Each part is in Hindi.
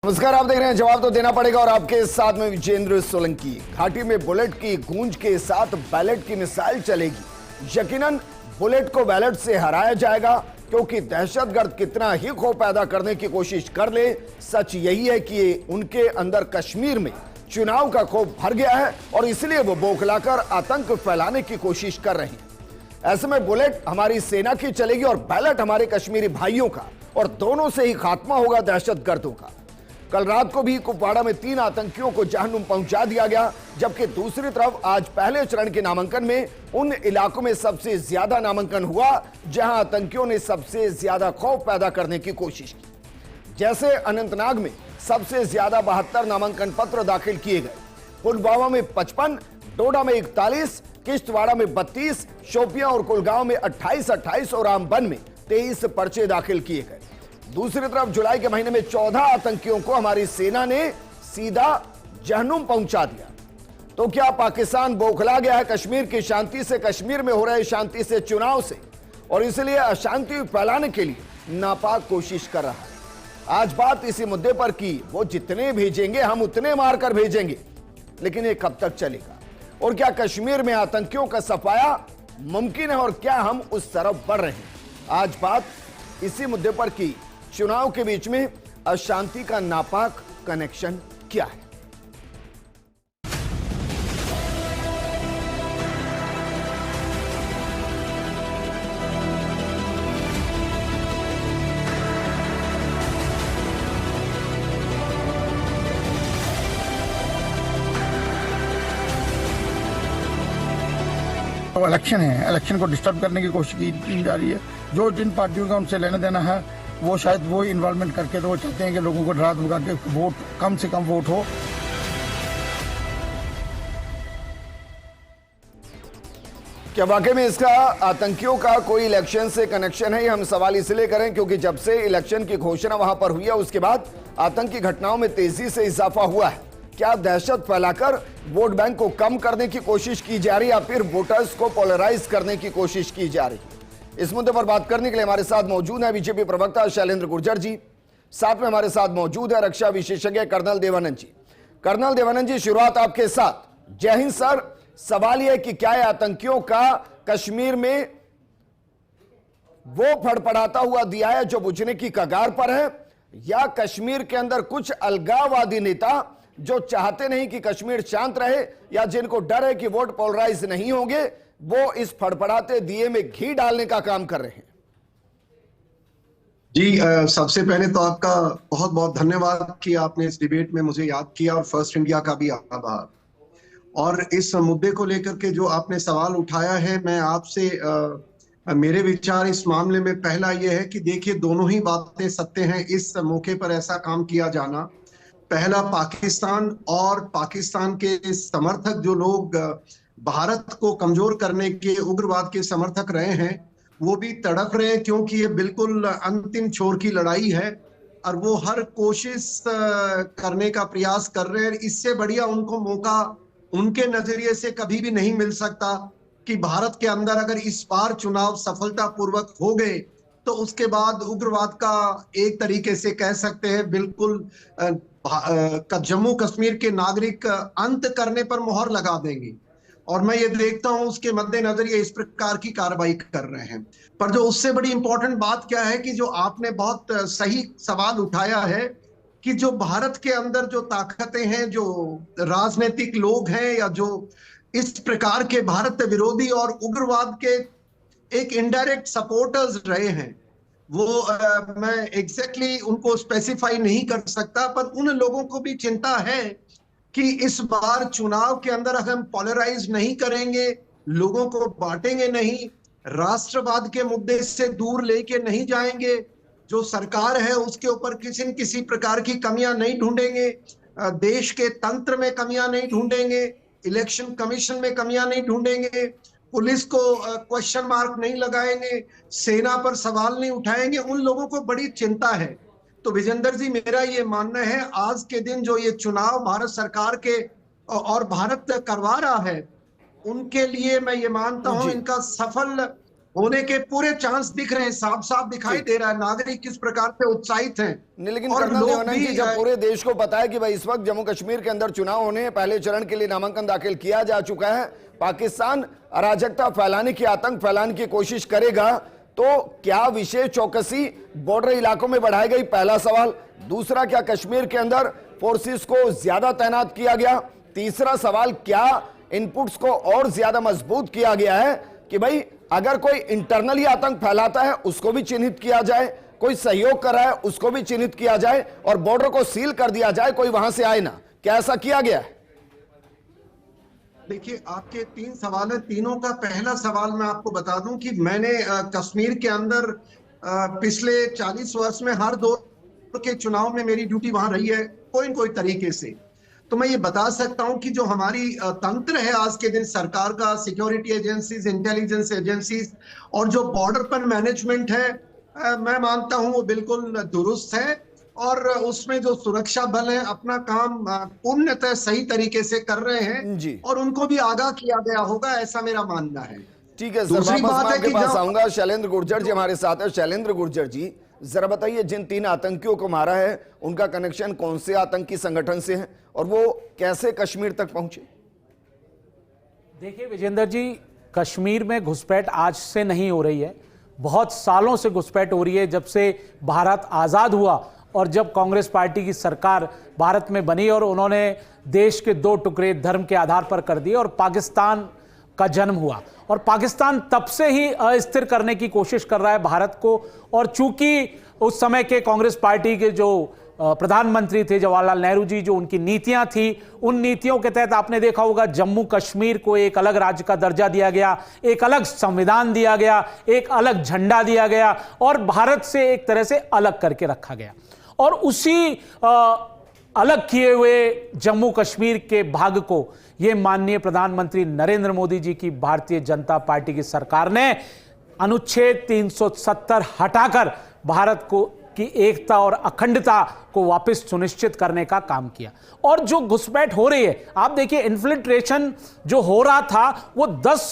नमस्कार, आप देख रहे हैं जवाब तो देना पड़ेगा और आपके साथ में विजेंद्र सोलंकी। घाटी में बुलेट की गूंज के साथ बैलेट की मिसाइल चलेगी। यकीनन बुलेट को बैलेट से हराया जाएगा, क्योंकि दहशतगर्द कितना ही खौफ पैदा करने की कोशिश कर ले, सच यही है कि उनके अंदर कश्मीर में चुनाव का खौफ भर गया है और इसलिए वो बौखलाकर आतंक फैलाने की कोशिश कर रहे हैं। ऐसे में बुलेट हमारी सेना की चलेगी और बैलेट हमारे कश्मीरी भाइयों का, और दोनों से ही खात्मा होगा दहशतगर्दों का। कल रात को भी कुपवाड़ा में 3 आतंकियों को जहन्नुम पहुंचा दिया गया, जबकि दूसरी तरफ आज पहले चरण के नामांकन में उन इलाकों में सबसे ज्यादा नामांकन हुआ जहां आतंकियों ने सबसे ज्यादा खौफ पैदा करने की कोशिश की। जैसे अनंतनाग में सबसे ज्यादा 72 नामांकन पत्र दाखिल किए गए, पुलवामा में 55, डोडा में 41, किश्तवाड़ा में 32, शोपियां और कुलगांव में 28 और रामबन में 23 पर्चे दाखिल किए गए। दूसरी तरफ जुलाई के महीने में 14 आतंकियों को हमारी सेना ने सीधा जहन्नुम पहुंचा दिया। तो क्या पाकिस्तान बौखला गया है कश्मीर की शांति से, कश्मीर में हो रहे शांति से, चुनाव से, और इसलिए अशांति फैलाने के लिए नापाक कोशिश कर रहा है? आज बात इसी मुद्दे पर की, वो जितने भेजेंगे हम उतने मारकर भेजेंगे, लेकिन ये कब तक चलेगा? और क्या कश्मीर में आतंकियों का सफाया मुमकिन है और क्या हम उस तरफ बढ़ रहे हैं? आज बात इसी मुद्दे पर की। चुनाव के बीच में अशांति का नापाक कनेक्शन क्या है? तो इलेक्शन है, इलेक्शन को डिस्टर्ब करने की कोशिश की जा रही है। जो जिन पार्टियों का उनसे लेना देना है वो शायद वो इन्वॉल्वमेंट करके तो वो चाहते हैं कि लोगों को डरा धमका के वोट कम से कम वोट हो। क्या वाकई में इसका आतंकियों का कोई इलेक्शन से कनेक्शन है? हम सवाल इसलिए करें क्योंकि जब से इलेक्शन की घोषणा वहां पर हुई है उसके बाद आतंकी घटनाओं में तेजी से इजाफा हुआ है। क्या दहशत फैलाकर वोट बैंक को कम करने की कोशिश की जा रही है या फिर वोटर्स को पोलराइज करने की कोशिश की जा रही है? इस मुद्दे पर बात करने के लिए हमारे साथ मौजूद है बीजेपी प्रवक्ता शैलेंद्र गुर्जर जी। साथ में हमारे साथ मौजूद है रक्षा विशेषज्ञ कर्नल देवानंद जी। कर्नल देवानंद जी, शुरुआत आपके साथ। जय हिंद सर। सवाल यह है कि क्या आतंकियों का कश्मीर में वो फड़फड़ाता हुआ दिया है जो बुझने की कगार पर है, या कश्मीर के अंदर कुछ अलगाववादी नेता जो चाहते नहीं कि कश्मीर शांत रहे या जिनको डर है कि वोट पोलराइज नहीं होंगे, वो इस फड़फड़ाते दिए में घी डालने का काम कर रहे हैं? जी, सबसे पहले तो आपका बहुत बहुत धन्यवाद कि आपने इस डिबेट में मुझे याद किया, और फर्स्ट इंडिया का भी आभार। और इस मुद्दे को लेकर के जो आपने सवाल उठाया है, मैं आपसे मेरे विचार इस मामले में पहला ये है कि देखिए, दोनों ही बातें सत्य हैं। इस मौके पर ऐसा काम किया जाना, पहला पाकिस्तान और पाकिस्तान के समर्थक जो लोग भारत को कमजोर करने के उग्रवाद के समर्थक रहे हैं, वो भी तड़प रहे हैं, क्योंकि ये बिल्कुल अंतिम छोर की लड़ाई है और वो हर कोशिश करने का प्रयास कर रहे हैं। इससे बढ़िया उनको मौका उनके नजरिए से कभी भी नहीं मिल सकता कि भारत के अंदर अगर इस बार चुनाव सफलतापूर्वक हो गए तो उसके बाद उग्रवाद का एक तरीके से कह सकते हैं बिल्कुल जम्मू कश्मीर के नागरिक अंत करने पर मोहर लगा देंगे। और मैं ये देखता हूं उसके मद्देनजर ये इस प्रकार की कार्रवाई कर रहे हैं। पर जो उससे बड़ी इंपॉर्टेंट बात क्या है कि जो आपने बहुत सही सवाल उठाया है कि जो भारत के अंदर जो ताकतें हैं, जो राजनीतिक लोग हैं या जो इस प्रकार के भारत विरोधी और उग्रवाद के एक इनडायरेक्ट सपोर्टर्स रहे हैं, वो मैं एग्जैक्टली उनको स्पेसिफाई नहीं कर सकता, पर उन लोगों को भी चिंता है कि इस बार चुनाव के अंदर अगर हम पोलराइज नहीं करेंगे, लोगों को बांटेंगे नहीं, राष्ट्रवाद के मुद्दे से दूर लेके नहीं जाएंगे, जो सरकार है उसके ऊपर किसी न किसी प्रकार की कमियां नहीं ढूंढेंगे, देश के तंत्र में कमियां नहीं ढूंढेंगे, इलेक्शन कमीशन में कमियां नहीं ढूंढेंगे, पुलिस को क्वेश्चन मार्क नहीं लगाएंगे, सेना पर सवाल नहीं उठाएंगे, उन लोगों को बड़ी चिंता है। तो विजेंद्र जी, मेरा ये मानना है आज के दिन जो ये चुनाव भारत सरकार के और भारत करवा रहा है, उनके लिए मैं ये मानता हूं इनका सफल होने के पूरे चांस दिख रहे हैं, साफ साफ दिखाई दे रहा है। नागरिक किस प्रकार से उत्साहित हैं। नहीं, लेकिन और कर्नल लोग देवानंद भी जी, जब पूरे देश को पता है कि भाई इस वक्त जम्मू कश्मीर के अंदर चुनाव होने हैं, पहले चरण के लिए नामांकन दाखिल किया जा चुका है, पाकिस्तान अराजकता फैलाने की, आतंक फैलाने की कोशिश करेगा, तो क्या विशेष चौकसी बॉर्डर इलाकों में बढ़ाई गई? पहला सवाल। दूसरा, क्या कश्मीर के अंदर फोर्सेस को ज्यादा तैनात किया गया? तीसरा सवाल, क्या इनपुट्स को और ज्यादा मजबूत किया गया है कि भाई अगर कोई इंटरनली आतंक फैलाता है उसको भी चिन्हित किया जाए, कोई सहयोग कर रहा है उसको भी चिन्हित किया जाए और बॉर्डर को सील कर दिया जाए, कोई वहां से आए ना? क्या ऐसा किया गया है? देखिए, आपके 3 सवाल है। तीनों का पहला सवाल मैं आपको बता दूं कि मैंने कश्मीर के अंदर पिछले 40 वर्ष में हर दौर के चुनाव में मेरी ड्यूटी वहां रही है कोई न कोई तरीके से। तो मैं ये बता सकता हूं कि जो हमारी तंत्र है आज के दिन, सरकार का, सिक्योरिटी एजेंसीज, इंटेलिजेंस एजेंसीज और जो बॉर्डर पर मैनेजमेंट है, मैं मानता हूं वो बिल्कुल दुरुस्त है। और उसमें जो सुरक्षा बल है अपना काम पूर्णतः सही तरीके से कर रहे हैं जी। और उनको भी आगाह किया गया होगा, ऐसा मेरा मानना है। ठीक है सर, दूसरी वापस बात मैं है आपके कि पास जब- आऊंगा। शैलेंद्र गुर्जर जी हमारे साथ है। शैलेंद्र गुर्जर जी, जरा बताइए, जिन 3 आतंकियों को मारा है उनका कनेक्शन कौन से आतंकी संगठन से है और वो कैसे कश्मीर तक पहुंचे? देखिए विजेंद्र जी, कश्मीर में घुसपैठ आज से नहीं हो रही है, बहुत सालों से घुसपैठ हो रही है। जब से भारत आज़ाद हुआ और जब कांग्रेस पार्टी की सरकार भारत में बनी और उन्होंने देश के 2 टुकड़े धर्म के आधार पर कर दिए और पाकिस्तान का जन्म हुआ, और पाकिस्तान तब से ही अस्थिर करने की कोशिश कर रहा है भारत को। और चूंकि उस समय के कांग्रेस पार्टी के जो प्रधानमंत्री थे जवाहरलाल नेहरू जी, जो उनकी नीतियां थी, उन नीतियों के तहत आपने देखा होगा जम्मू कश्मीर को एक अलग राज्य का दर्जा दिया गया, एक अलग संविधान दिया गया, एक अलग झंडा दिया गया और भारत से एक तरह से अलग करके रखा गया। और उसी अलग किए हुए जम्मू कश्मीर के भाग को यह माननीय प्रधानमंत्री नरेंद्र मोदी जी की भारतीय जनता पार्टी की सरकार ने अनुच्छेद 370 हटाकर भारत को की एकता और अखंडता को वापस सुनिश्चित करने का काम किया। और जो घुसपैठ हो रही है, आप देखिए, इन्फिल्ट्रेशन जो हो रहा था वो 10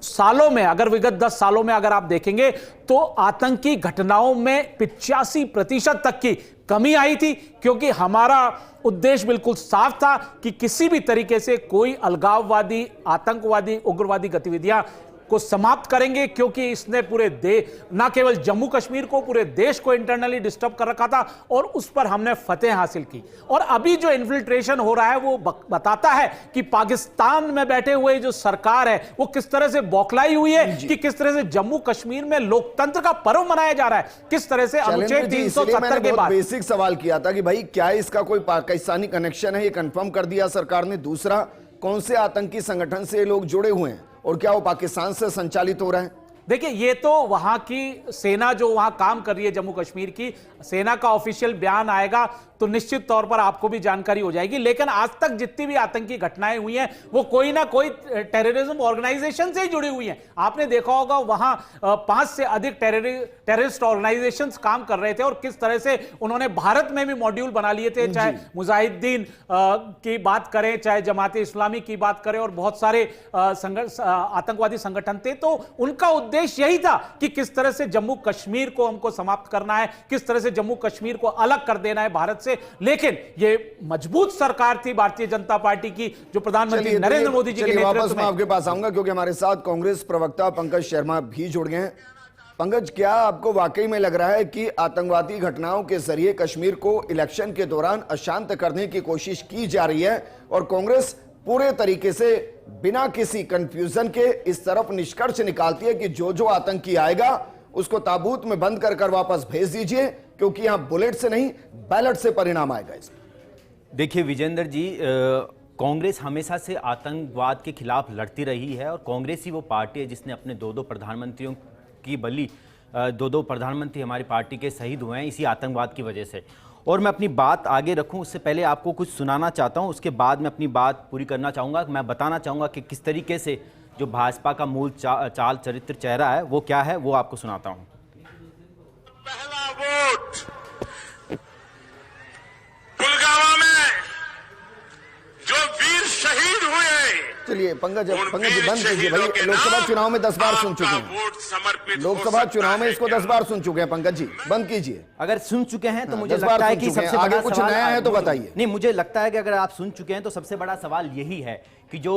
सालों में, अगर विगत 10 सालों में अगर आप देखेंगे तो आतंकी घटनाओं में 85% तक की कमी आई थी, क्योंकि हमारा उद्देश्य बिल्कुल साफ था कि किसी भी तरीके से कोई अलगाववादी, आतंकवादी, उग्रवादी गतिविधियां को समाप्त करेंगे, क्योंकि इसने पूरे देश, ना केवल जम्मू कश्मीर को, पूरे देश को इंटरनली डिस्टर्ब कर रखा था और उस पर हमने फतेह हासिल की। और अभी जो इन्फिल्ट्रेशन हो रहा है वो बताता है कि पाकिस्तान में बैठे हुए जो सरकार है वो किस तरह से बौखलाई हुई है, कि किस तरह से जम्मू कश्मीर में लोकतंत्र का पर्व मनाया जा रहा है, किस तरह से अनुच्छेद 370 के बाद। बेसिक सवाल किया था कि भाई क्या इसका कोई पाकिस्तानी कनेक्शन है, ये कंफर्म कर दिया सरकार ने। दूसरा, कौन से आतंकी संगठन से लोग जुड़े हुए हैं और क्या वो पाकिस्तान से संचालित हो रहा है? देखिए, ये तो वहां की सेना जो वहां काम कर रही है, जम्मू कश्मीर की सेना का ऑफिशियल बयान आएगा तो निश्चित तौर पर आपको भी जानकारी हो जाएगी। लेकिन आज तक जितनी भी आतंकी घटनाएं हुई हैं वो कोई ना कोई टेररिज्म ऑर्गेनाइजेशन से ही जुड़ी हुई हैं। आपने देखा होगा वहां 5 से अधिक टेररिस्ट ऑर्गेनाइजेशंस काम कर रहे थे और किस तरह से उन्होंने भारत में भी मॉड्यूल बना लिए थे, चाहे मुजाहिदीन की बात करें, चाहे जमात इस्लामी की बात करें, और बहुत सारे आतंकवादी संगठन थे। तो उनका उद्देश्य यही था कि किस तरह से जम्मू कश्मीर को हमको समाप्त करना है, किस तरह से जम्मू कश्मीर को अलग कर देना है भारत से। लेकिन ये मजबूत सरकार थी भारतीय जनता पार्टी की, जो प्रधानमंत्री नरेंद्र मोदी जी के नेतृत्व में। आपके पास आऊंगा क्योंकि हमारे साथ कांग्रेस प्रवक्ता पंकज शर्मा भी जुड़ गए हैं। पंकज, क्या आपको वाकई में लग रहा है कि आतंकवादी घटनाओं के जरिए कश्मीर को इलेक्शन के दौरान अशांत करने की कोशिश की जा रही है और कांग्रेस पूरे तरीके से बिना किसी कंफ्यूजन के इस तरफ निष्कर्ष निकालती है कि जो जो आतंकी आएगा उसको ताबूत में बंद कर वापस भेज दीजिए, क्योंकि यहां बुलेट से नहीं बैलेट से परिणाम आएगा इसमें? देखिए विजेंद्र जी, कांग्रेस हमेशा से आतंकवाद के खिलाफ लड़ती रही है और कांग्रेस ही वो पार्टी है जिसने अपने 2 प्रधानमंत्रियों की बलि, 2 प्रधानमंत्री हमारी पार्टी के शहीद हुए हैं इसी आतंकवाद की वजह से। और मैं अपनी बात आगे रखूं उससे पहले आपको कुछ सुनाना चाहता हूं, उसके बाद मैं अपनी बात पूरी करना चाहूँगा। मैं बताना चाहूँगा कि किस तरीके से जो भाजपा का मूल चाल चरित्र चेहरा है वो क्या है, वो आपको सुनाता हूँ। पहला वोट पुलवामा में जो वीर शहीद हुए चलिए पंकज जी बंद कीजिए भाई, लोकसभा चुनाव में 10 बार सुन चुके हैं, वोट समर्पित हो लोकसभा सकता चुनाव में है इसको क्या? 10 बार सुन चुके हैं पंकज जी, बंद कीजिए। अगर सुन चुके हैं तो मुझे 10 बार लगता है सुन कि चुके हैं, सबसे आगे बड़ा कुछ सवाल नया है तो बताइए। नहीं, मुझे लगता है कि अगर आप सुन चुके हैं तो सबसे बड़ा सवाल यही है कि जो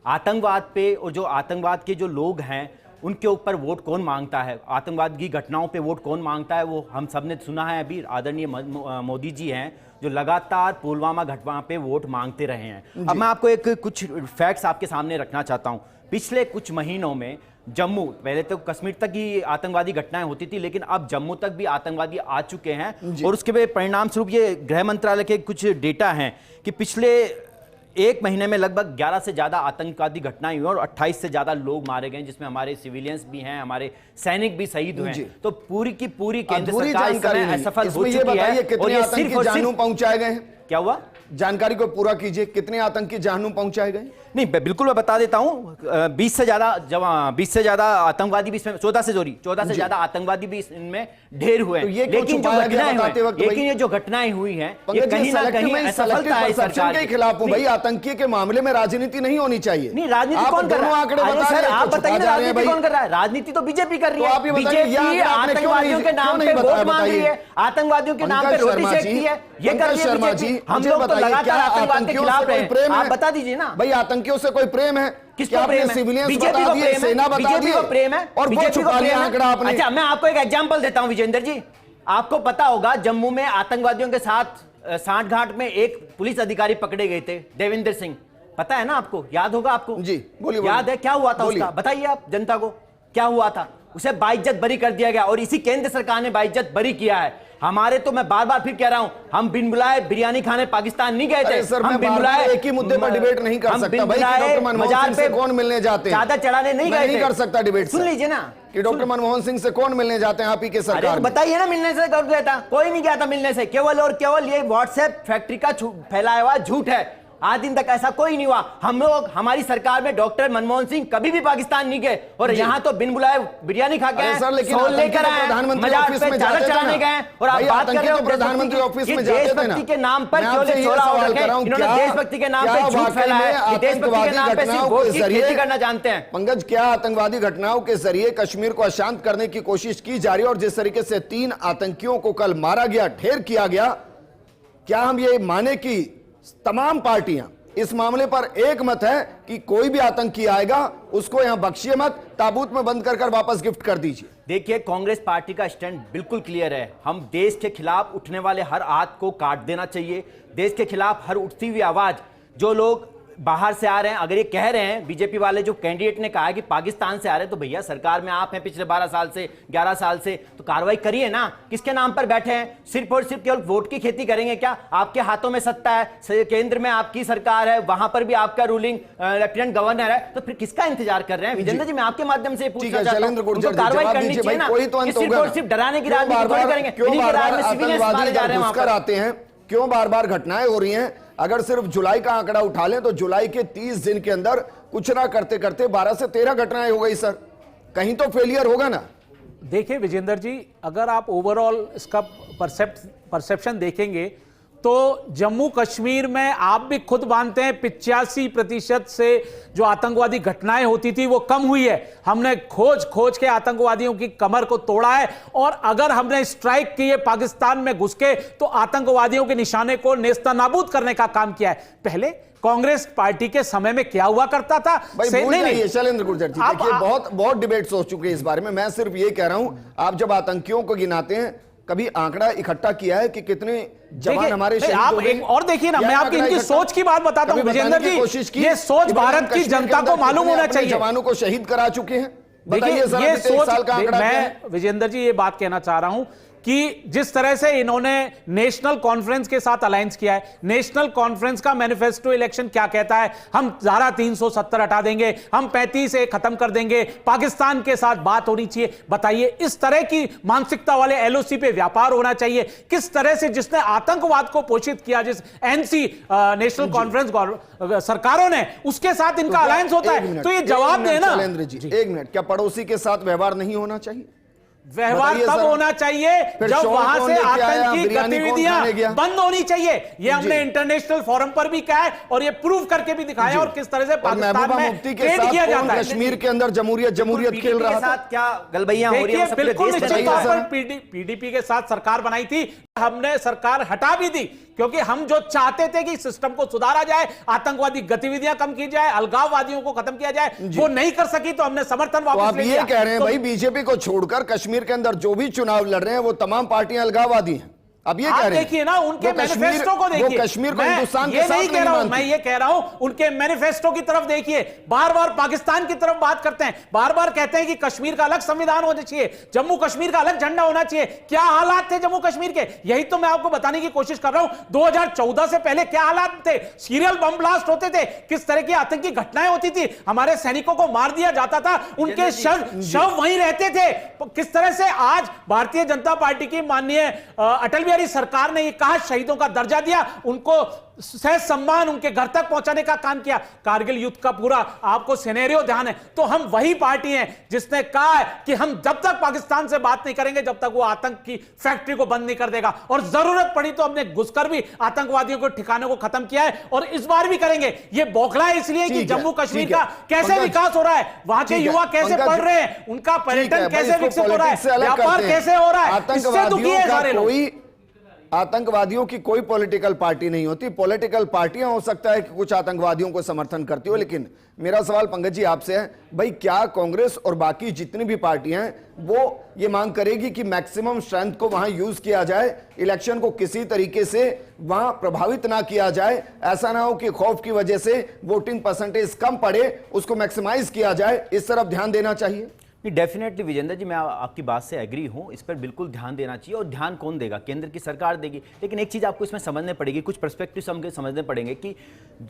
आतंकवाद पे और जो आतंकवाद के जो लोग हैं उनके ऊपर वोट कौन मांगता है, आतंकवाद की घटनाओं पे वोट कौन मांगता है, वो हम सब ने सुना है। अभी आदरणीय मोदी जी हैं जो लगातार पुलवामा घटना पे वोट मांगते रहे हैं। अब मैं आपको कुछ फैक्ट्स आपके सामने रखना चाहता हूं। पिछले कुछ महीनों में जम्मू, पहले तो कश्मीर तक ही आतंकवादी घटनाएं होती थी, लेकिन अब जम्मू तक भी आतंकवादी आ चुके हैं और उसके परिणाम स्वरूप ये गृह मंत्रालय के कुछ डेटा हैं कि पिछले एक महीने में लगभग 11 से ज्यादा आतंकवादी घटनाएं हुई और 28 से ज्यादा लोग मारे गए, जिसमें हमारे सिविलियंस भी हैं, हमारे सैनिक भी शहीद हुए हैं। तो पूरी की पूरी केंद्र सरकार इस समय असफल हो चुकी है। और कितने ये आतंकी जानू पहुंचाए गए हैं? क्या हुआ, जानकारी को पूरा कीजिए, कितने आतंकी जानू पहुंचाए गए? नहीं बिल्कुल मैं बता देता हूं। 20 से ज्यादा आतंकवादी भी इसमें, 14 से ज्यादा आतंकवादी भी इनमें ढेर हुए हैं। तो ये लेकिन जो घटनाएं हुई, लेकिन ये जो घटनाएं हुई हैं ये कहीं ना कहीं असफलता है सरकार के खिलाफ हूं भाई। आतंकी के मामले में राजनीति नहीं होनी चाहिए। नहीं, राजनीति कौन कर रहा है? सर आप बताइए राजनीति कौन कर रहा है? राजनीति तो बीजेपी कर रही है। बीजेपी आतंकवादियों के नाम पे वोट मांग रही है, आतंकवादियों के नाम पे रोटी सेकती है, ये कर रही है बीजेपी। हम लोग तो लगातार आतंकवाद के खिलाफ रहे। आप बता दीजिए ना भाई, आतंकियों से कोई प्रेम है? किसको प्रेम है? सिविलियंस बीजेपी बता दिए, सेना बता बीजेपी दिए को प्रेम है और वो छुपा लिया आंकड़ा आपने। अच्छा, मैं आपको एक एग्जांपल देता हूं विजेंद्र जी। आपको पता होगा जम्मू में आतंकवादियों के साथ सांठगांठ में एक पुलिस अधिकारी पकड़े गए थे, देवेंद्र सिंह, पता है ना आपको? याद होगा आपको? जी बोलिए। याद है क्या हुआ था उसका? बताइए आप जनता को, क्या हुआ था? उसे बाइज्जत बरी कर दिया गया और इसी केंद्र सरकार ने बाइज्जत बरी किया है। हमारे तो, मैं बार बार फिर कह रहा हूं, हम बिन बुलाए बिरयानी खाने पाकिस्तान नहीं गए थे। सर, हम बिन बुलाए एक ही मुद्दे पर डिबेट नहीं कर सकता भाई। डॉक्टर मनमोहन सिंह से कौन मिलने जाते हैं? चादर चढ़ाने नहीं गए थे। नहीं कर सकता डिबेट। सुन लीजिए ना कि डॉक्टर मनमोहन सिंह से कौन मिलने जाते हैं आप ही के सरकार? बताइए ना, मिलने से कौन गया था? कोई नहीं गया था मिलने से। केवल और केवल ये व्हाट्सएप फैक्ट्री का फैलाया हुआ झूठ है। आज दिन तक ऐसा कोई नहीं हुआ। हम लोग, हमारी सरकार में डॉक्टर मनमोहन सिंह कभी भी पाकिस्तान नहीं गए और यहाँ तो बिन बुलाए बिरयानी खा के सोल लेकर आए, मजाक पे चादर चढ़ाने गए। और आप बात कर रहे हो प्रधानमंत्री ऑफिस में जाते थे ना, देशभक्ति के नाम पर क्यों छोड़ा हो रखे? इन्होंने देशभक्ति के नाम पे झूठ फैलाया है, देशभक्ति के नाम पे सिर्फ वोट की खेती करना जानते हैं। पंकज, क्या आतंकवादी घटनाओं के जरिए कश्मीर को अशांत करने की कोशिश की जा रही है? और जिस तरीके से 3 आतंकियों को कल मारा गया, ढेर किया गया, क्या हम ये माने कि तमाम पार्टियां इस मामले पर एक मत है कि कोई भी आतंकी आएगा उसको यहां बख्शिए मत, ताबूत में बंद कर वापस गिफ्ट कर दीजिए? देखिए, कांग्रेस पार्टी का स्टैंड बिल्कुल क्लियर है। हम देश के खिलाफ उठने वाले हर हाथ को काट देना चाहिए। देश के खिलाफ हर उठती हुई आवाज, जो लोग बाहर से आ रहे हैं, अगर ये कह रहे हैं, बीजेपी वाले जो कैंडिडेट ने कहा कि पाकिस्तान से आ रहे हैं, तो भैया सरकार में आप हैं पिछले 12 साल से, 11 साल से, तो कार्रवाई करिए ना। किसके नाम पर बैठे हैं? सिर्फ और सिर्फ केवल वोट की खेती करेंगे क्या? आपके हाथों में सत्ता है, केंद्र में आपकी सरकार है, वहां पर भी आपका रूलिंग लेफ्टिनेंट गवर्नर है, तो फिर किसका इंतजार कर रहे हैं? विजेंद्र जी, मैं आपके माध्यम से पूछना चाहता हूं, उनको कार्रवाई करनी चाहिए ना, सिर्फ और सिर्फ डराने की राजनीति थोड़ी करेंगे। आते हैं, क्यों बार बार घटनाएं हो रही हैं? अगर सिर्फ जुलाई का आंकड़ा उठा लें तो जुलाई के 30 दिन के अंदर कुछ ना करते करते 12 से 13 घटनाएं हो गई। सर, कहीं तो फेलियर होगा ना? देखिए विजेंद्र जी, अगर आप ओवरऑल इसका परसेप्शन देखेंगे तो जम्मू कश्मीर में आप भी खुद मानते हैं 85% से जो आतंकवादी घटनाएं होती थी वो कम हुई है। हमने खोज के आतंकवादियों की कमर को तोड़ा है और अगर हमने स्ट्राइक किए पाकिस्तान में घुस के तो आतंकवादियों के निशाने को नेस्तनाबूद करने का काम किया है। पहले कांग्रेस पार्टी के समय में क्या हुआ करता था? नहीं, शैलेंद्र गुर्जर जी, देखिए बहुत डिबेट्स हो चुके हैं इस बारे में। मैं सिर्फ ये कह रहा हूं, आप जब आतंकियों को गिनाते हैं, कभी आंकड़ा इकट्ठा किया है कि कितने जवान हमारे शहीद हो गए? एक और देखिए ना, मैं आपकी इनकी सोच की बात बताता हूं विजेंद्र जी, ये सोच भारत की जनता को मालूम होना चाहिए। जवानों को शहीद करा चुके हैं, देखिए ये सोच, मैं विजेंद्र जी ये बात कहना चाह रहा हूं कि जिस तरह से इन्होंने नेशनल कॉन्फ्रेंस के साथ अलायंस किया है, नेशनल कॉन्फ्रेंस का मैनिफेस्टो इलेक्शन क्या कहता है? हम धारा 370 हटा देंगे, हम 35 से खत्म कर देंगे, पाकिस्तान के साथ बात होनी चाहिए। बताइए, इस तरह की मानसिकता वाले एलओसी पे व्यापार होना चाहिए? किस तरह से जिसने आतंकवाद को पोषित किया, जिस एनसी नेशनल कॉन्फ्रेंस सरकारों ने, उसके साथ इनका अलायंस होता है, तो ये जवाब देना। शैलेंद्र जी, एक मिनट, क्या पड़ोसी के साथ व्यवहार नहीं होना चाहिए? व्यवहार बताइए तब सर। होना चाहिए फिर जब शॉल वहां कौन से लेके आया, आतंकी बिरयानी कौन खाने गया? गतिविधियां बंद होनी चाहिए। ये हमने जी। इंटरनेशनल फोरम पर भी कहा है और ये प्रूव करके भी दिखाया है और किस तरह से और पाकिस्तान महबूबा में मुफ्ती के ट्रेड साथ किया कौन जाता है। कश्मीर के अंदर जमहूरियत पीडीपी खेल रहा के था? साथ क्या गलबैयां हो रही है देखिए, वो सब पूरे बिल्कुल देश में निश्चित चल रहा तौर है। पर पीडीपी के साथ सरकार बनाई थी, हमने सरकार हटा भी दी क्योंकि हम जो चाहते थे कि सिस्टम को सुधारा जाए, आतंकवादी गतिविधियां कम की जाए, अलगाववादियों को खत्म किया जाए, वो नहीं कर सकी तो हमने समर्थन तो वापस आप ले ये लिया। कह रहे हैं तो भाई बीजेपी को छोड़कर कश्मीर के अंदर जो भी चुनाव लड़ रहे हैं वो तमाम पार्टियां अलगाववादी हैं? अब ये आप कह रहे हैं देखिए ना उनके वो कश्मीर- मैनिफेस्टो को देखिए। वो कश्मीर को मैं हिंदुस्तान के ये साथ नहीं कह रहा हूं, मानती। मैं ये कह रहा हूं उनके मैनिफेस्टो की तरफ देखिए। बार बार पाकिस्तान की तरफ बात करते हैं, बार बार कहते हैं कि कश्मीर का अलग संविधान होना चाहिए, जम्मू कश्मीर का अलग झंडा होना चाहिए। क्या हालात थे जम्मू कश्मीर के? यही तो मैं आपको बताने की कोशिश कर रहा हूं। 2014 से पहले क्या हालात थे? सीरियल बम ब्लास्ट होते थे, किस तरह की आतंकी घटनाएं होती थी, हमारे सैनिकों को मार दिया जाता था, उनके शव वहीं रहते थे। किस तरह से आज भारतीय जनता पार्टी की माननीय अटल बिहारी सरकार ने कहा शहीदों का दर्जा दिया, उनको सह सम्मान उनके घर तक पहुंचाने का काम किया। कारगिल युद्ध का पूरा आपको सिनेरियो ध्यान है। तो हम वही पार्टी हैं जिसने कहा है कि हम जब तक पाकिस्तान से बात नहीं करेंगे जब तक वो आतंक की फैक्ट्री को बंद नहीं कर देगा, और जरूरत पड़ी तो हमने घुसकर भी आतंकवादियों के ठिकाने को खत्म किया है और इस बार भी करेंगे। ये बौखला है इसलिए कि ठीक है, जम्मू कश्मीर ठीक है। का कैसे पंकज, विकास हो रहा है, वहां के ठीक है, युवा कैसे पंकज, पढ़ रहे हैं, उनका ठीक है, पर्यटन भाई, कैसे इसको विकसित हो रहा पॉलिटिक्स से है, अलग व्यापार करते हैं। कैसे हो रहा है, इससे दुखी है सारे लोग। आतंकवादियों की कोई पॉलिटिकल पार्टी नहीं होती। पॉलिटिकल पार्टियां हो सकता है कि कुछ आतंकवादियों को समर्थन करती हो, लेकिन मेरा सवाल पंकज जी आपसे है, भाई क्या कांग्रेस और बाकी जितनी भी पार्टियां हैं वो ये मांग करेगी कि मैक्सिमम स्ट्रेंथ को वहां यूज किया जाए, इलेक्शन को किसी तरीके से वहां प्रभावित ना किया जाए, ऐसा ना हो कि खौफ की वजह से वोटिंग परसेंटेज कम पड़े, उसको मैक्सिमाइज किया जाए, इस तरफ ध्यान देना चाहिए? डेफिनेटली विजेंद्र जी, मैं आपकी बात से एग्री हूं, इस पर बिल्कुल ध्यान देना चाहिए। और ध्यान कौन देगा? केंद्र की सरकार देगी। लेकिन एक चीज़ आपको इसमें समझने पड़ेगी, कुछ पर्सपेक्टिव हमको समझने पड़ेंगे कि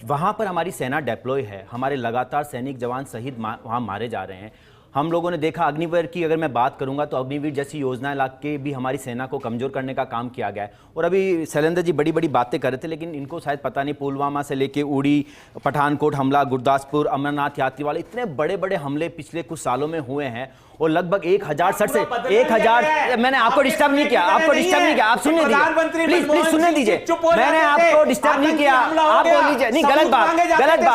वहां पर हमारी सेना डेप्लॉय है, हमारे लगातार सैनिक जवान शहीद वहां मारे जा रहे हैं। हम लोगों ने देखा अग्निवीर की अगर मैं बात करूंगा तो अग्निवीर जैसी योजनाएं ला के भी हमारी सेना को कमजोर करने का काम किया गया है। और अभी शैलेंद्र जी बड़ी बड़ी बातें कर रहे थे, लेकिन इनको शायद पता नहीं पुलवामा से लेके उड़ी, पठानकोट हमला, गुरदासपुर, अमरनाथ यात्री वाले इतने बड़े बड़े हमले पिछले कुछ सालों में हुए हैं और लगभग 1060 से 1000। मैंने आपको डिस्टर्ब नहीं किया, आपको डिस्टर्ब नहीं किया, आप सुनने दीजिए प्लीज सुनने दीजिए। मैंने आपको डिस्टर्ब नहीं किया, आप बोल लीजिए। नहीं, गलत बात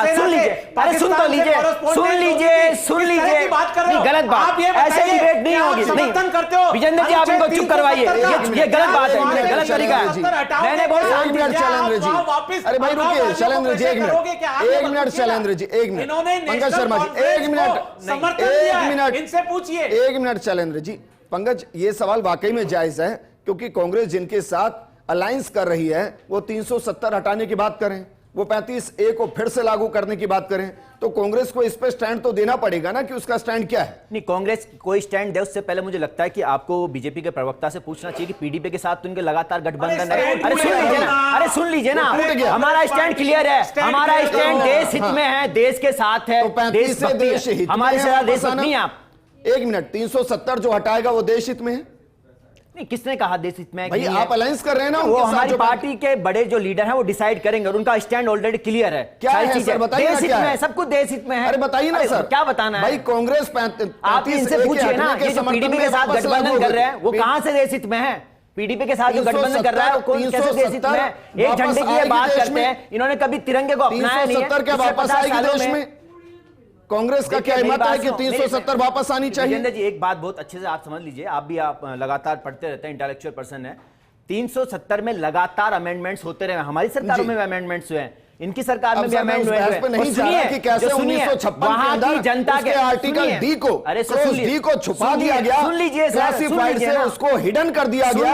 सुन लीजिए, अरे सुन तो लीजिए, सुन लीजिए। नहीं, गलत बात, ऐसे डिबेट नहीं होगी। नहीं विजेंद्र जी, आप इनको चुप करवाइए, ये गलत बात है, गलत तरीका है। मैंने बहुत शांति से शैलेंद्र जी, अरे भाई रुकिए शैलेंद्र जी, एक मिनट शैलेंद्र जी, एक मिनट पंकज शर्मा जी, एक मिनट इनसे पूछिए। एक मिनट शैलेंद्र जी। पंकज, ये सवाल वाकई में जायज है क्योंकि कांग्रेस जिनके साथ अलायंस कर रही है वो 370 हटाने की बात करें, वो 35A को फिर से लागू करने की बात करें, तो कांग्रेस को इस पे स्टैंड तो देना पड़ेगा ना कि उसका स्टैंड क्या है। नहीं, कांग्रेस कोई स्टैंड दे उससे पहले मुझे लगता है कि आपको बीजेपी के प्रवक्ता से पूछना चाहिए कि पीडीपी के साथ तो इनके लगातार गठबंधन है। अरे सुन लीजिए ना, हमारा स्टैंड क्लियर है, हमारा स्टैंड देश हित में है, देश के साथ है, देश हित, हमारे साथ देश हित नहीं। आप एक मिनट, 370 जो हटाएगा वो देश हित में है? नहीं, किसने कहा देश हित में? भाई आप अलायंस कर रहे हैं ना, वो हमारी पार्टी के बड़े जो लीडर हैं वो डिसाइड करेंगे और उनका स्टैंड ऑलरेडी क्लियर है। क्या है सर, बताइए ना क्या है? सब कुछ देश हित में है। अरे बताइए ना सर, क्या बताना है भाई? कांग्रेस आप इनसे पूछिए ना, ये जो पीडीपी के साथ गठबंधन कर रहे हैं वो कहां से देश हित में है? पीडीपी के साथ जो गठबंधन कर रहा है वो कौन कैसे देश हित में है? एक झंडे की ये बात करते हैं, इन्होंने कभी तिरंगे को अपनाया नहीं है। 370 क्या वापस आएगी देश में? कांग्रेस का क्या हिम्मत है कि 370 वापस आनी चाहिए? जी, एक बात बहुत अच्छे से आप समझ लीजिए, आप भी आप लगातार पढ़ते रहते हैं, इंटेलेक्चुअल पर्सन है। 370 में लगातार अमेंडमेंट्स होते रहे, हमारी सरकारों में भी अमेंडमेंट्स हुए हैं, इनकी सरकार में भी अमेंडमेंट हुए। नहीं जा रहा कि कैसे 1956 के अंदर जनता के आर्टिकल डी को, अरे डी को छुपा दिया गया, सुन लीजिए, क्लासिफाइड से उसको हिडन कर दिया गया,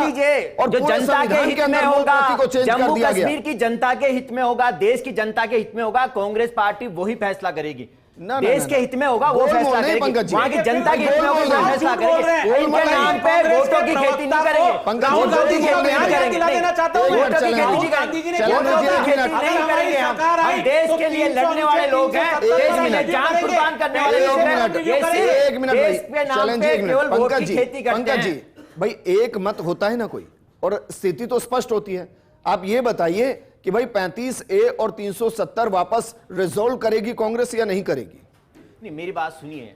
और जो जनता के हित में होगा, जम्मू कश्मीर की जनता के हित में होगा, देश की जनता के हित में होगा, कांग्रेस पार्टी वही फैसला करेगी। देश के हित में होगा वो फैसला करेगी, वहां की जनता के हित में होगा वो फैसला करेगी। इनके नाम पे वोटों की खेती नहीं करेंगे, राहुल गांधी जी को मैं क्या दिलाना चाहता हूं, वोटों की खेती नहीं करेंगे। हम देश के लिए लड़ने वाले लोग हैं, देश के लिए जान कुर्बान करने वाले लोग हैं। एक मिनट देश के नाम पे केवल वोट की खेती करते पंकज जी, भाई एक मत होता है ना कोई, और स्थिति तो स्पष्ट होती है। आप ये बताइए कि भाई 35A और 370 वापस रिजोल्व करेगी कांग्रेस या नहीं करेगी? नहीं, मेरी बात सुनिए,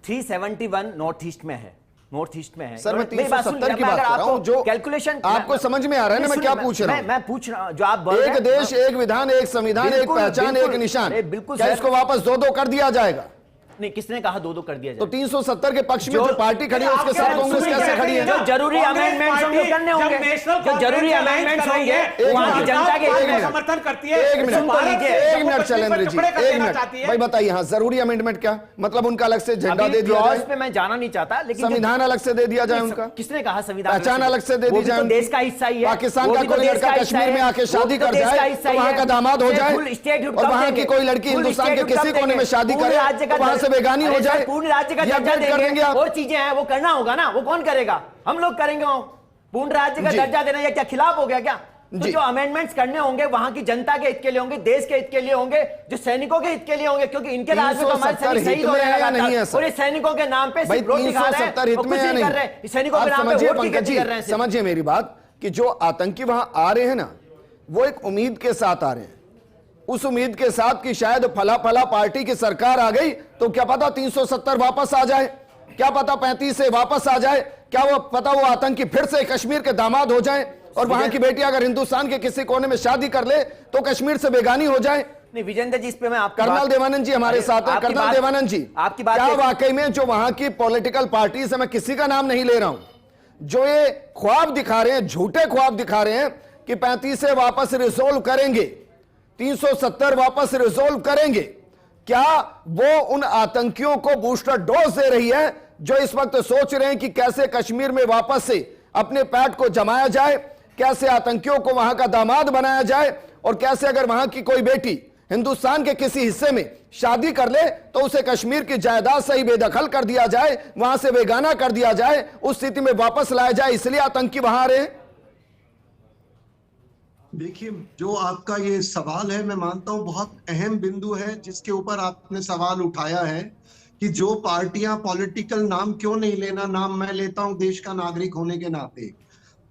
371 नॉर्थ ईस्ट में है, नॉर्थ ईस्ट में है। सर मैं मेरी बात 370 की सुनिए, बात अगर कर रहा हूं, आपको जो कैलकुलेशन आपको समझ में आ रहा है ना मैं क्या पूछ रहा हूं? मैं पूछ रहा हूं जो आप बोल रहे एक हैं, देश, एक विधान, एक संविधान, एक बिल्कुल, पहचान, एक बिल्कुल। निशान। अरे बिल्कुल क्या सर। इसको वापस दो कर दिया जाएगा? नहीं, किसने कहा दो कर दिया तो जाए? 370 के पक्ष में जो पार्टी खड़ी है उसके साथ आपके कांग्रेस सुनिए, कैसे खड़ी है? जो जरूरी अमेंडमेंट्स होंगे करने होंगे, जो जरूरी अमेंडमेंट्स होंगे वहां की जनता के समर्थन करती है। एक मिनट, सुन तो लीजिए। एक मिनट शैलेंद्र जी, एक मिनट भाई बताइए। हाँ, जरूरी अमेंडमेंट क्या मतलब? उनका अलग से झंडा दे दिया क्लॉज जाए, पे मैं जाना नहीं चाहता, लेकिन संविधान अलग से दे दिया जाए उनका, किसने कहा संविधान पहचान अलग से दे दी जाए, देश का हिस्सा ही है। पाकिस्तान का कोई लड़का कश्मीर में आके शादी कर जाए तो वहां का दामाद हो जाए, और वहां की कोई लड़की हिंदुस्तान के किसी कोने में शादी करे तो वहां से बेगानी हो जाए, पूर्ण राज्य का दर्जा देंगे, और चीजें हैं वो करना होगा ना, वो कौन करेगा? हम लोग करेंगे। पूर्ण राज्य का दर्जा देना ये क्या खिलाफ हो गया क्या? तो जो अमेंडमेंट्स करने होंगे वहां की जनता के हित के लिए होंगे, देश के हित के लिए होंगे, जो सैनिकों के हित के लिए होंगे, क्योंकि इनके राज में तो हमारे सैनिक शहीद हो रहे हैं और ये सैनिकों के नाम पे सिर्फ वोट दिखा रहे हैं और कुछ नहीं कर रहे। सैनिकों के नाम पे वोट की खेती कर रहे हैं। समझिए मेरी बात कि जो आतंकी वहां आ रहे हैं ना, वो एक उम्मीद के साथ आ रहे हैं, उस उम्मीद के साथ कि शायद फला फला पार्टी की सरकार आ गई तो क्या पता 370 वापस आ जाए, क्या पता 35 से वापस आ जाए, क्या वो पता वो आतंकी फिर से कश्मीर के दामाद हो जाएं और वहां की बेटी अगर हिंदुस्तान के किसी कोने में शादी कर ले तो कश्मीर से बेगानी हो जाए। नहीं विजेंद्र जी, इस पे मैं आपकी कर्नल देवानंद जी हमारे साथ हैं। कर्नल देवानंद जी, आपकी बात क्या वाकई में जो वहां की पॉलिटिकल पार्टीज है, मैं किसी का नाम नहीं ले रहा हूं, जो ये ख्वाब दिखा रहे हैं, झूठे ख्वाब दिखा रहे हैं कि 35 से वापस रिजोल्व करेंगे, 370 वापस रिजोल्व करेंगे, क्या वो उन आतंकियों को बूस्टर डोज दे रही है जो इस वक्त सोच रहे हैं कि कैसे कश्मीर में वापस से अपने पैट को जमाया जाए, कैसे आतंकियों को वहां का दामाद बनाया जाए, और कैसे अगर वहां की कोई बेटी हिंदुस्तान के किसी हिस्से में शादी कर ले तो उसे कश्मीर की जायदाद से ही बेदखल कर दिया जाए, वहां से बेगाना कर दिया जाए, उस स्थिति में वापस लाया जाए, इसलिए आतंकी वहां आ रहे हैं। देखिए, जो आपका ये सवाल है मैं मानता हूं बहुत अहम बिंदु है, जिसके ऊपर आपने सवाल उठाया है कि जो पार्टियां पॉलिटिकल नाम क्यों नहीं लेना, नाम मैं लेता हूं देश का नागरिक होने के नाते,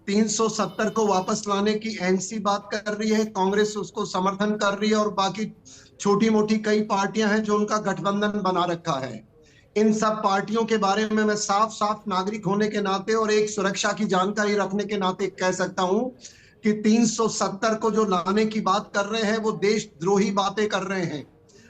370 को वापस लाने की एनसी बात कर रही है, कांग्रेस उसको समर्थन कर रही है और बाकी छोटी मोटी कई पार्टियां हैं जो उनका गठबंधन बना रखा है। इन सब पार्टियों के बारे में मैं साफ साफ नागरिक होने के नाते और एक सुरक्षा की जानकारी रखने के नाते कह सकता हूं कि 370 को जो लाने की बात कर रहे हैं वो देशद्रोही बातें कर रहे हैं।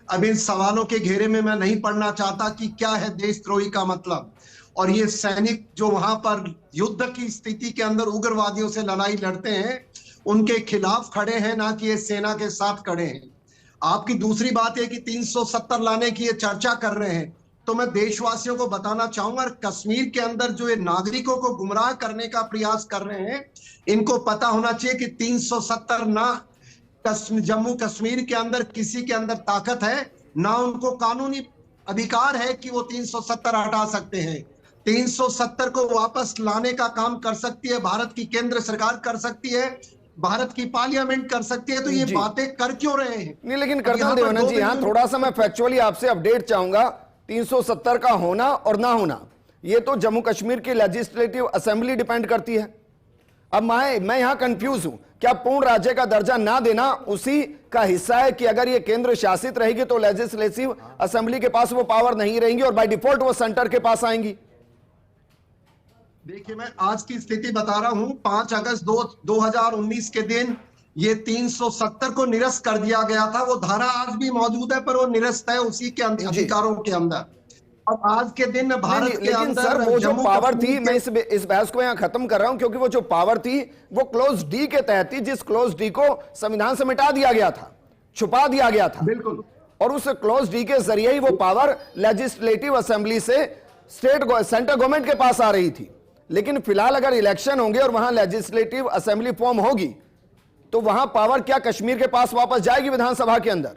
अब इन सवालों के घेरे में मैं नहीं पढ़ना चाहता कि क्या है देशद्रोही का मतलब, और ये सैनिक जो वहां पर युद्ध की स्थिति के अंदर उग्रवादियों से लड़ाई लड़ते हैं उनके खिलाफ खड़े हैं, ना कि ये सेना के साथ खड़े हैं। आपकी दूसरी बात है कि 370 लाने की ये चर्चा कर रहे हैं, तो मैं देशवासियों को बताना चाहूंगा कश्मीर के अंदर जो ये नागरिकों को गुमराह करने का प्रयास कर रहे हैं, इनको पता होना चाहिए कि 370 ना जम्मू कश्मीर के अंदर किसी के अंदर ताकत है, ना उनको कानूनी अधिकार है कि वो 370 हटा सकते हैं। 370 को वापस लाने का काम कर सकती है भारत की केंद्र सरकार, कर सकती है भारत की पार्लियामेंट, कर सकती है। तो ये बातें कर क्यों रहे हैं? नहीं, लेकिन कर्नल देवानंद जी यहाँ थोड़ा सा मैं फैक्चुअली आपसे अपडेट चाहूंगा। 370 का होना और ना होना ये तो जम्मू कश्मीर की लेजिस्लेटिव असेंबली डिपेंड करती है। अब मैं यहां कंफ्यूज हूं, क्या पूर्ण राज्य का दर्जा ना देना उसी का हिस्सा है कि अगर ये केंद्र शासित रहेगी तो लेजिस्लेटिव असेंबली के पास वो पावर नहीं रहेंगी और बाय डिफॉल्ट वो सेंटर के पास आएंगी? देखिए, मैं आज की स्थिति बता रहा हूं। 5 अगस्त 2019 के दिन ये 370 को निरस्त कर दिया गया था। वो धारा आज भी मौजूद है पर वो निरस्त है उसी के अधिकारों के अंदर। अब आज के दिन भारत के अंदर सर वो जो पावर थी, मैं इस बहस को यहां खत्म कर रहा हूं क्योंकि वो जो पावर थी वो क्लोज डी के तहत थी, जिस क्लोज डी को संविधान से मिटा दिया गया था, छुपा दिया गया था। बिल्कुल। और उस क्लोज डी के जरिए ही वो पावर लेजिस्लेटिव असेंबली से सेंटर गवर्नमेंट के पास आ रही थी। लेकिन फिलहाल अगर इलेक्शन होंगे और वहां लेजिस्लेटिव असेंबली फॉर्म होगी तो वहां पावर क्या कश्मीर के पास वापस जाएगी विधानसभा के अंदर?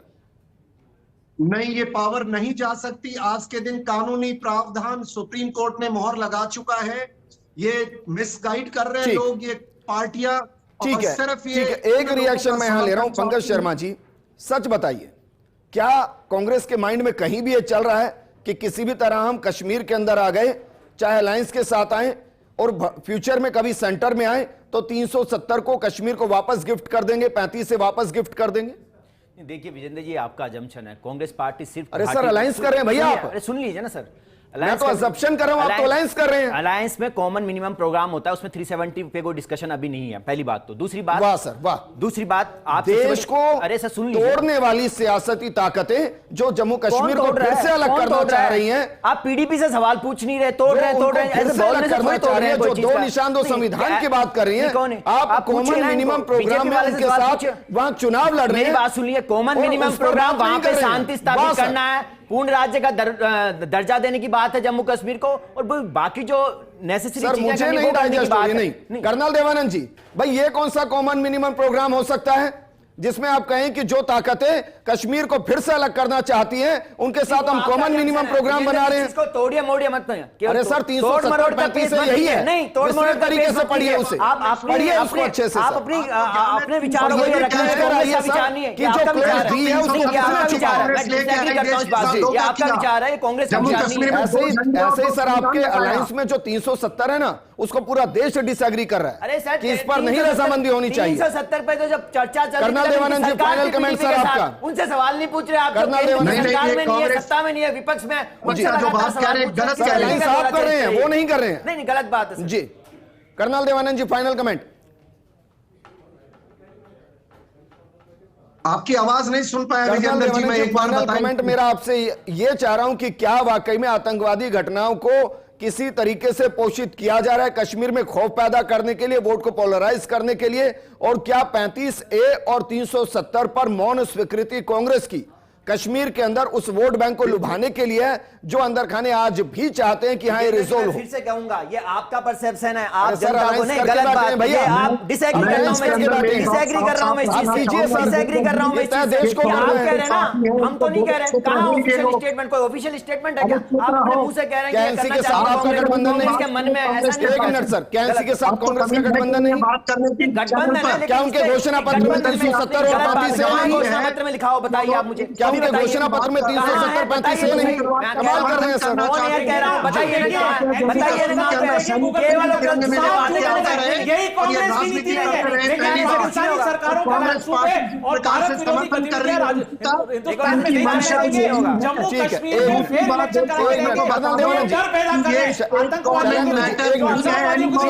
नहीं, ये पावर नहीं जा सकती। आज के दिन कानूनी प्रावधान सुप्रीम कोर्ट ने मोहर लगा चुका है। ये मिसगाइड कर रहे हैं लोग, ये पार्टियां। ठीक है, सिर्फ ये एक रिएक्शन मैं यहां ले रहा हूं। पंकज शर्मा जी, सच बताइए, क्या कांग्रेस के माइंड में कहीं भी ये चल रहा है कि किसी भी तरह हम कश्मीर के अंदर आ गए, चाहे अलायंस के साथ आए और फ्यूचर में कभी सेंटर में आए तो 370 को कश्मीर को वापस गिफ्ट कर देंगे, 35 से वापस गिफ्ट कर देंगे? देखिए विजेंद्र जी, आपका अजम्पशन है कांग्रेस पार्टी सिर्फ। अरे सर, अलायंस कर रहे हैं भैया आप। अरे सुन लीजिए ना सर, मैं तो assumption कर रहा हूं, आप तो alliance कर रहे हैं। अलायंस में कॉमन मिनिमम प्रोग्राम होता है, उसमें 370 पे कोई डिस्कशन अभी नहीं है। पहली बात तो। दूसरी बात, वाह सर वाह, दूसरी बात, आप देश को अरे सर सुन लीजिए, तोड़ने वाली सियासती ताकतें जो जम्मू कश्मीर को फिर से अलग करना चाह रही हैं। आप पीडीपी से सवाल पूछ नहीं रहे, तोड़ रहे हैं, ऐसे बोलने से थोड़ी तोड़ रहे हैं। जो दो निशान दो संविधान की बात कर रही हैं, आप कॉमन मिनिमम प्रोग्राम में उनके साथ वहां चुनाव लड़ रहे हैं। मेरी बात सुनिए, कॉमन मिनिमम प्रोग्राम वहां पे शांति स्थापित करना है, पूर्ण राज्य का दर्जा देने की बात है जम्मू कश्मीर को, और बाकी जो नेसेसरी चीजें मुझे नहीं डाइजेस्ट हो रही। नहीं कर्नल देवानंद जी, भाई ये कौन सा कॉमन मिनिमम प्रोग्राम हो सकता है जिसमें आप कहें कि जो ताकतें कश्मीर को फिर से अलग करना चाहती हैं उनके साथ हम कॉमन मिनिमम प्रोग्राम बना रहे हैं? इसको तोड़िए मोड़िए मत। अरे सर 370 से यही है, नहीं तोड़ मरोड़ तरीके से पढ़िए उसे, आप पढ़िए उसको अच्छे से। आप अपने विचारों को विचार नहीं है कि आपका विचार है, आपका विचार है, मैं डिसएग्री करता हूं इस बात से, ये आपका विचार है, कांग्रेस का विचार नहीं है। ऐसे ही सर आपके अलायंस में जो 370 है ना, उसको पूरा देश डिसएग्री कर रहा है। अरे सर कि इस पर नहीं रजामंदी होनी चाहिए। 370 पे तो जब चर्चा चल रही है, देवानंद जी फाइनल कमेंट सर आपका। उनसे सवाल नहीं पूछ रहे आप, कर्नल देवानंद जी सरकार में नहीं है, सत्ता में नहीं है, विपक्ष में, जो बात कह रहे हैं गलत कह रहे हैं, साफ कर रहे हैं, वो नहीं कर रहे हैं। नहीं गलत बात है जी। कर्नल देवानंद जी फाइनल कमेंट। आपकी आवाज नहीं सुन पाया विजेंद्र जी, मैं एक बार बताएं। कमेंट मेरा आपसे ये चाह रहा हूं कि क्या वाकई में आतंकवादी घटनाओं को किसी तरीके से पोषित किया जा रहा है कश्मीर में खौफ पैदा करने के लिए, वोट को पोलराइज करने के लिए, और क्या 35A और 370 पर मौन स्वीकृति कांग्रेस की कश्मीर के अंदर उस वोट बैंक को लुभाने के लिए जो अंदर खाने आज भी चाहते हैं कि हाँ ये रिजोल्व हो? फिर से कहूंगा, ये आपका परसेप्शन है, आप सर, जनता को नहीं, गलत बात है भैया, आप डिसएग्री कर रहा हूं मैं, डिसएग्री कर रहा हूं मैं, डिसएग्री कर रहा हूं मैं देश को। आप कह रहे हैं ना, हम तो नहीं कह रहे, कहां ऑफिशियल स्टेटमेंट, कोई ऑफिशियल स्टेटमेंट है क्या? आप अपने मुंह से कह रहे हैं कि कैंसी के साथ आपका गठबंधन नहीं? इसके मन में ऐसा नहीं है। एक मिनट सर, कैंसी के साथ कांग्रेस का गठबंधन नहीं? गठबंधन है, क्या उनके घोषणा पत्र में 370 और 35A नहीं घोषणा पत्र में लिखा हो, बताइए आप मुझे। क्या उनके घोषणा पत्र में 370 35A नहीं? कमाल कर रहे हैं सर। कह रहा हूं, बताइए बताइए केवल यही कांग्रेस की नीति है, पाकिस्तानी सरकारों का मंसूबे और भारत विरोधी गतिविधियां हिंदुस्तान में नहीं चलेंगी। जम्मू कश्मीर को फिर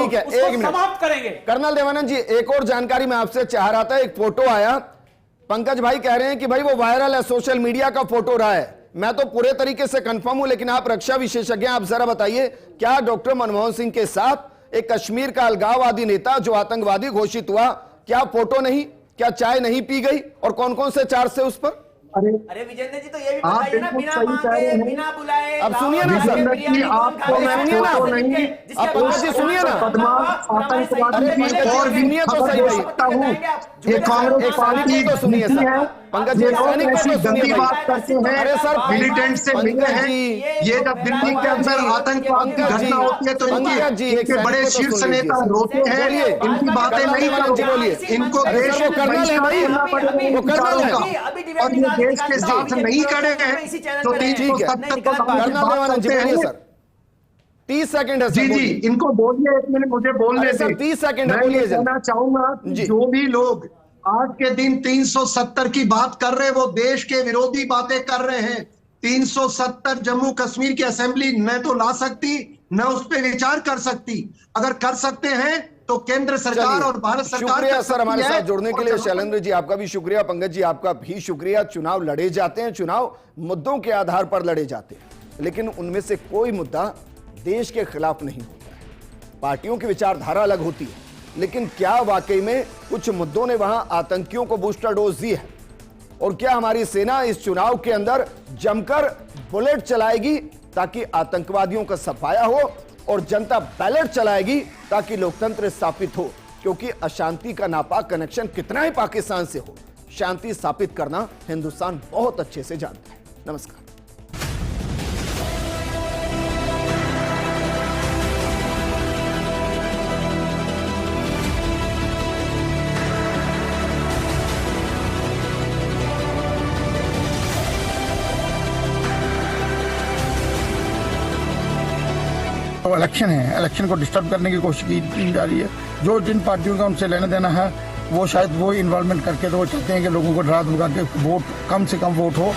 इलेक्शन समाप्त करेंगे। कर्नल देवानंद जी, एक और जानकारी मैं आपसे चाह रहा था। एक फोटो आया, पंकज भाई कह रहे हैं कि भाई वो वायरल है, सोशल मीडिया का फोटो रहा है। मैं तो पूरे तरीके से कंफर्म हूं, लेकिन आप रक्षा विशेषज्ञ, आप जरा बताइए, क्या डॉक्टर मनमोहन सिंह के साथ एक कश्मीर का अलगाववादी नेता जो आतंकवादी घोषित हुआ, क्या फोटो नहीं, क्या चाय नहीं पी गई, और कौन कौन से चार्ज थे उस पर? अरे विजेंद्र जी, तो ये भी बताइए ना, बिना मांगे बिना बुलाए। अब सुनिए ना सर, आपको मैं सुनिए ना, आप पंकज जी सुनिए ना, और सुनिए तो सही भाई, ये कांग्रेस पार्टी तो सुनिए सर, पंकज जी सैनिक को तो सुनिए भाई। अरे सर, मिलिटेंट से मिले हैं, ये जब दिल्ली के अंदर आतंकवाद की घटना होती है तो इनके बड़े शीर्ष नेता रोते हैं, इनकी बातें नहीं करो, इनको देश को करना है भाई, वो करना है, और ये देश के साथ नहीं खड़े हैं तो 370 को कर्नल जी बोलिए सर, 30 सेकंड है जी जी, इनको बोलिए, एक मिनट मुझे बोलने सर, 30 सेकंड मैं ये कहना चाहूंगा, जो भी लोग आज के दिन 370 की बात कर रहे हैं वो देश के विरोधी बातें कर रहे हैं। 370 जम्मू कश्मीर की असेंबली न तो ला सकती, न उस पर विचार कर सकती। अगर कर सकते हैं तो केंद्र सरकार और भारत सरकार। शुक्रिया सर हमारे साथ जुड़ने के लिए। शैलेंद्र जी आपका भी शुक्रिया, पंकज जी आपका भी शुक्रिया। चुनाव लड़े जाते हैं, चुनाव मुद्दों के आधार पर लड़े जाते हैं, लेकिन उनमें से कोई मुद्दा देश के खिलाफ नहीं होता है। पार्टियों की विचारधारा अलग होती है, लेकिन क्या वाकई में कुछ मुद्दों ने वहां आतंकियों को बूस्टर डोज दी है? और क्या हमारी सेना इस चुनाव के अंदर जमकर बुलेट चलाएगी ताकि आतंकवादियों का सफाया हो, और जनता बैलेट चलाएगी ताकि लोकतंत्र स्थापित हो? क्योंकि अशांति का नापाक कनेक्शन कितना ही पाकिस्तान से हो, शांति स्थापित करना हिंदुस्तान बहुत अच्छे से जानता है। नमस्कार। तो इलेक्शन है, इलेक्शन को डिस्टर्ब करने की कोशिश की जा रही है। जो जिन पार्टियों का उनसे लेना देना है वो शायद वो इन्वॉल्वमेंट करके तो वो चाहते हैं कि लोगों को डरा धमका के वोट, कम से कम वोट हो।